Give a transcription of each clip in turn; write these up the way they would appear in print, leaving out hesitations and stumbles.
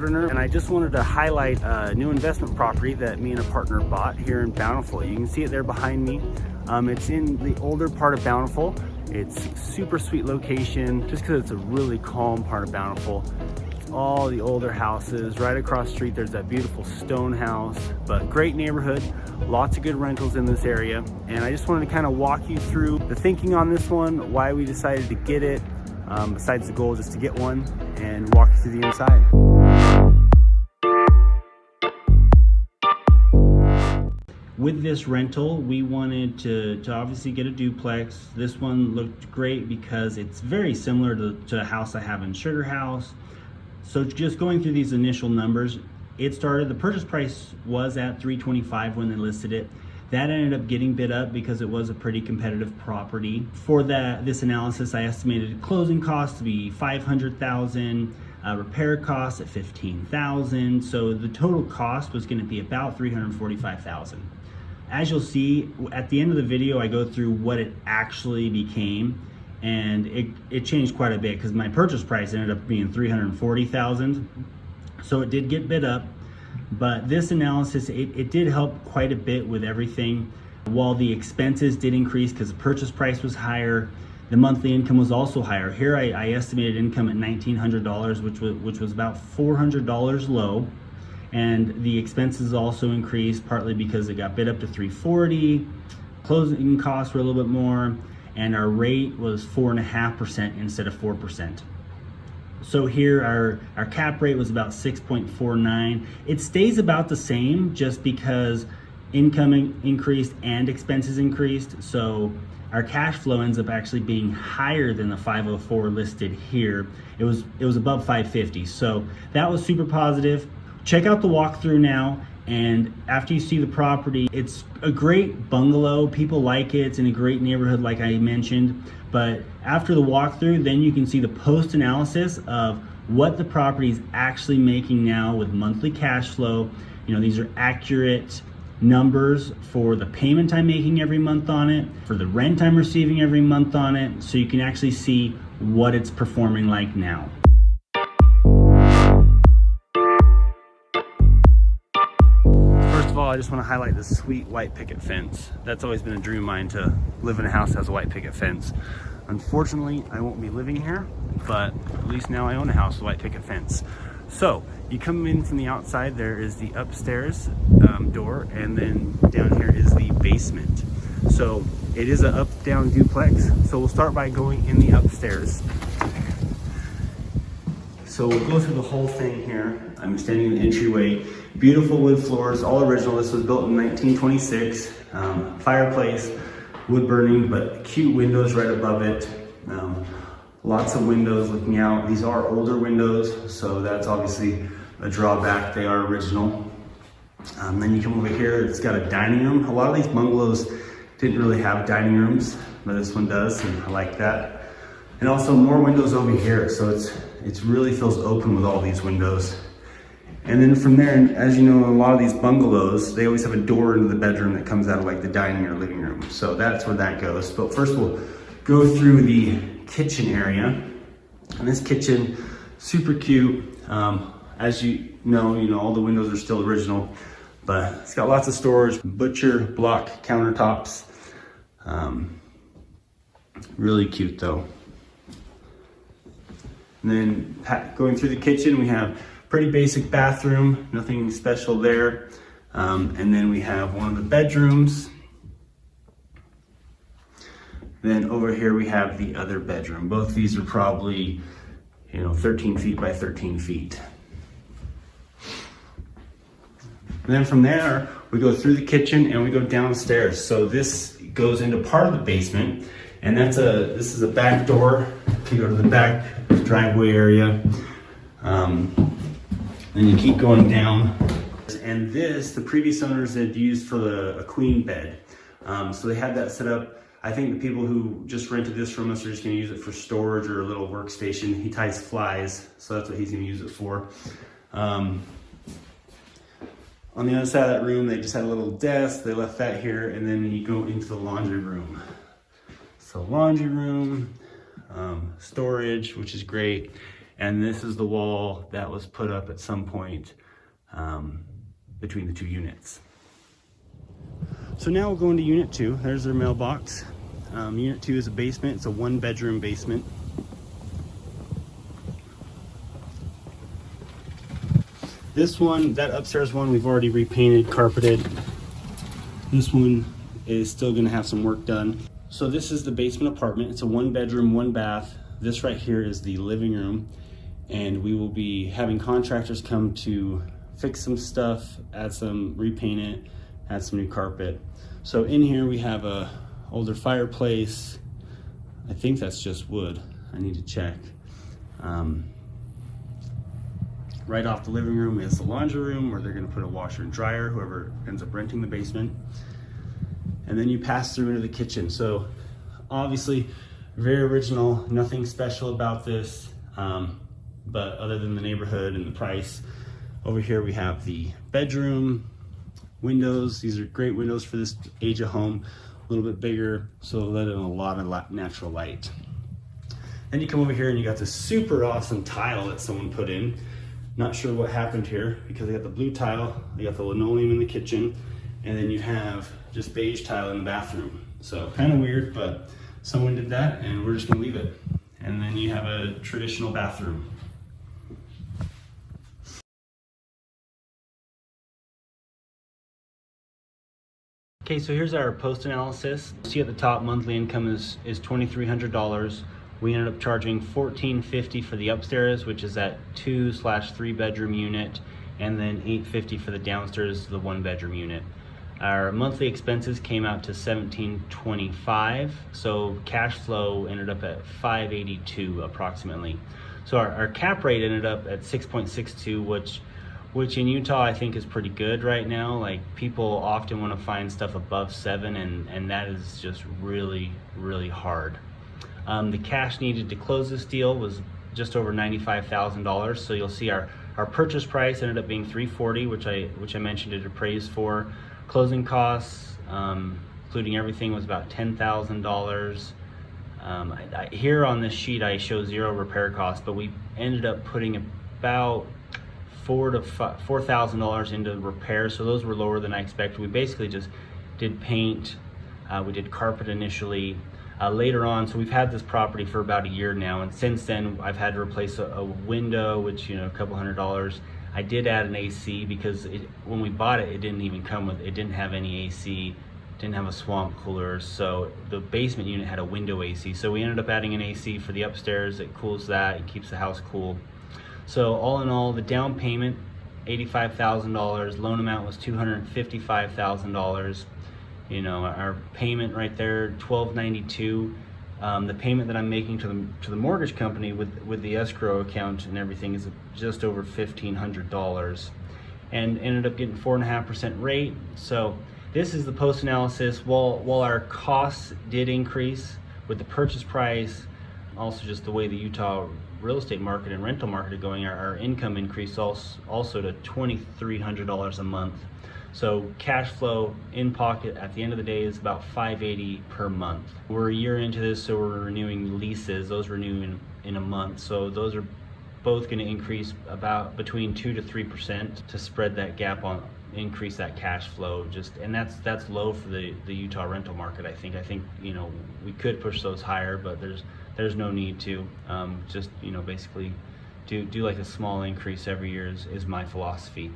entrepreneur, and I just wanted to highlight a new investment property that me and a partner bought here in Bountiful. You can see it there behind me. It's in the older part of Bountiful. It's super sweet location just because it's a really calm part of Bountiful. It's all the older houses. Right across the street there's that beautiful stone house, but great neighborhood, lots of good rentals in this area. And I just wanted to kind of walk you through the thinking on this one, why we decided to get it, besides the goal just to get one, and walk you through the inside. With this rental, we wanted to obviously get a duplex. This one looked great because it's very similar to a house I have in Sugar House. So just going through these initial numbers, the purchase price was at $325 when they listed it. That ended up getting bid up because it was a pretty competitive property. For this analysis, I estimated closing costs to be $500,000, repair costs at $15,000. So the total cost was going to be about $345,000. As you'll see, at the end of the video, I go through what it actually became, and it changed quite a bit because my purchase price ended up being $340,000. So it did get bid up. But this analysis, it did help quite a bit with everything. While the expenses did increase because the purchase price was higher, the monthly income was also higher. Here I estimated income at $1,900, which was about $400 low. And the expenses also increased partly because it got bid up to $340. Closing costs were a little bit more, and our rate was 4.5% instead of 4%. So here our cap rate was about 6.49. It stays about the same just because income increased and expenses increased. So our cash flow ends up actually being higher than the 504 listed here. It was above 550. So that was super positive. Check out the walkthrough now. And after you see the property, it's a great bungalow. People like it. It's in a great neighborhood, like I mentioned. But after the walkthrough, then you can see the post analysis of what the property is actually making now with monthly cash flow. You know, these are accurate numbers for the payment I'm making every month on it, for the rent I'm receiving every month on it, so you can actually see what it's performing like now. I just want to highlight this sweet white picket fence. That's always been a dream of mine, to live in a house that has a white picket fence. Unfortunately, I won't be living here, but at least now I own a house with a white picket fence. So you come in from the outside, there is the upstairs door, and then down here is the basement. So it is an up-down duplex. So we'll start by going in the upstairs. So we'll go through the whole thing here. I'm standing in the entryway. Beautiful wood floors, all original. This was built in 1926. Fireplace, wood burning, but cute windows right above it. Lots of windows looking out. These are older windows, so that's obviously a drawback. They are original. Then you come over here, it's got a dining room. A lot of these bungalows didn't really have dining rooms, but this one does, and I like that. And also more windows over here, so it really feels open with all these windows. And then from there, as you know, a lot of these bungalows, they always have a door into the bedroom that comes out of like the dining or living room. So that's where that goes. But first we'll go through the kitchen area. And this kitchen, super cute. As you know, all the windows are still original, but it's got lots of storage, butcher block countertops. Really cute though. And then going through the kitchen, we have pretty basic bathroom, nothing special there. And then we have one of the bedrooms. Then over here we have the other bedroom. Both these are probably, 13 feet by 13 feet. And then from there, we go through the kitchen and we go downstairs. So this goes into part of the basement, and this is a back door. You go to the back driveway area. Then you keep going down. And the previous owners had used for a queen bed. So they had that set up. I think the people who just rented this from us are just gonna use it for storage or a little workstation. He ties flies, so that's what he's gonna use it for. On the other side of that room, they just had a little desk. They left that here, and then you go into the laundry room. So laundry room, storage, which is great. And this is the wall that was put up at some point between the two units. So now we'll go into unit 2. There's their mailbox. Unit 2 is a basement. It's a 1-bedroom basement. This one, that upstairs one, we've already repainted, carpeted. This one is still gonna have some work done. So this is the basement apartment. It's a 1-bedroom, 1-bath. This right here is the living room, and we will be having contractors come to fix some stuff, repaint it, add some new carpet. So in here we have a older fireplace. I think that's just wood. I need to check. Right off the living room is the laundry room where they're gonna put a washer and dryer, whoever ends up renting the basement. And then you pass through into the kitchen. So obviously very original, nothing special about this, but other than the neighborhood and the price. Over here we have the bedroom, windows. These are great windows for this age of home, a little bit bigger, so they'll let in a lot of natural light. Then you come over here and you got this super awesome tile that someone put in. Not sure what happened here because they got the blue tile, they got the linoleum in the kitchen, and then you have just beige tile in the bathroom. So kind of weird, but someone did that and we're just gonna leave it. And then you have a traditional bathroom. Okay, so here's our post analysis. See at the top, monthly income is $2,300. We ended up charging $1,450 for the upstairs, which is that 2/3 bedroom unit, and then $850 for the downstairs, the 1-bedroom unit. Our monthly expenses came out to $1,725, so cash flow ended up at $582 approximately. So our cap rate ended up at 6.62, which in Utah I think is pretty good right now. Like, people often want to find stuff above 7, and that is just really, really hard. The cash needed to close this deal was just over $95,000. So you'll see our purchase price ended up being $340, which I mentioned it appraised for. Closing costs, including everything, was about $10,000. Here on this sheet I show 0 repair costs, but we ended up putting about $4,000 into repairs, so those were lower than I expected. We basically just did paint, we did carpet initially. Later on, so we've had this property for about a year now, and since then I've had to replace a window, which, a couple $100. I did add an AC because when we bought it, it didn't even come with, it didn't have any AC, didn't have a swamp cooler, so the basement unit had a window AC. So we ended up adding an AC for the upstairs. It cools that, it keeps the house cool. So all in all, the down payment, $85,000, loan amount was $255,000. Our payment right there, $1,292. The payment that I'm making to the mortgage company with the escrow account and everything is just over $1,500, and ended up getting 4.5% rate. So this is the post analysis. While our costs did increase with the purchase price, also just the way the Utah real estate market and rental market are going, our income increased also to $2,300 a month. So cash flow in pocket at the end of the day is about $580 per month. We're a year into this, so we're renewing leases. Those renew in a month. So those are both going to increase about between 2 to 3% to spread that gap on, increase that cash flow. And that's low for the Utah rental market. I think we could push those higher, but there's no need to. Basically do like a small increase every year is my philosophy.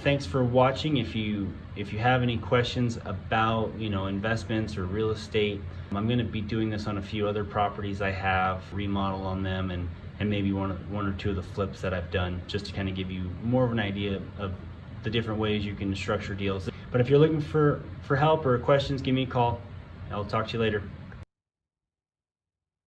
Thanks for watching. If you have any questions about investments or real estate, I'm going to be doing this on a few other properties I have, remodel on them, and maybe one or two of the flips that I've done, just to kind of give you more of an idea of the different ways you can structure deals. But if you're looking for help or questions, give me a call. I'll talk to you later.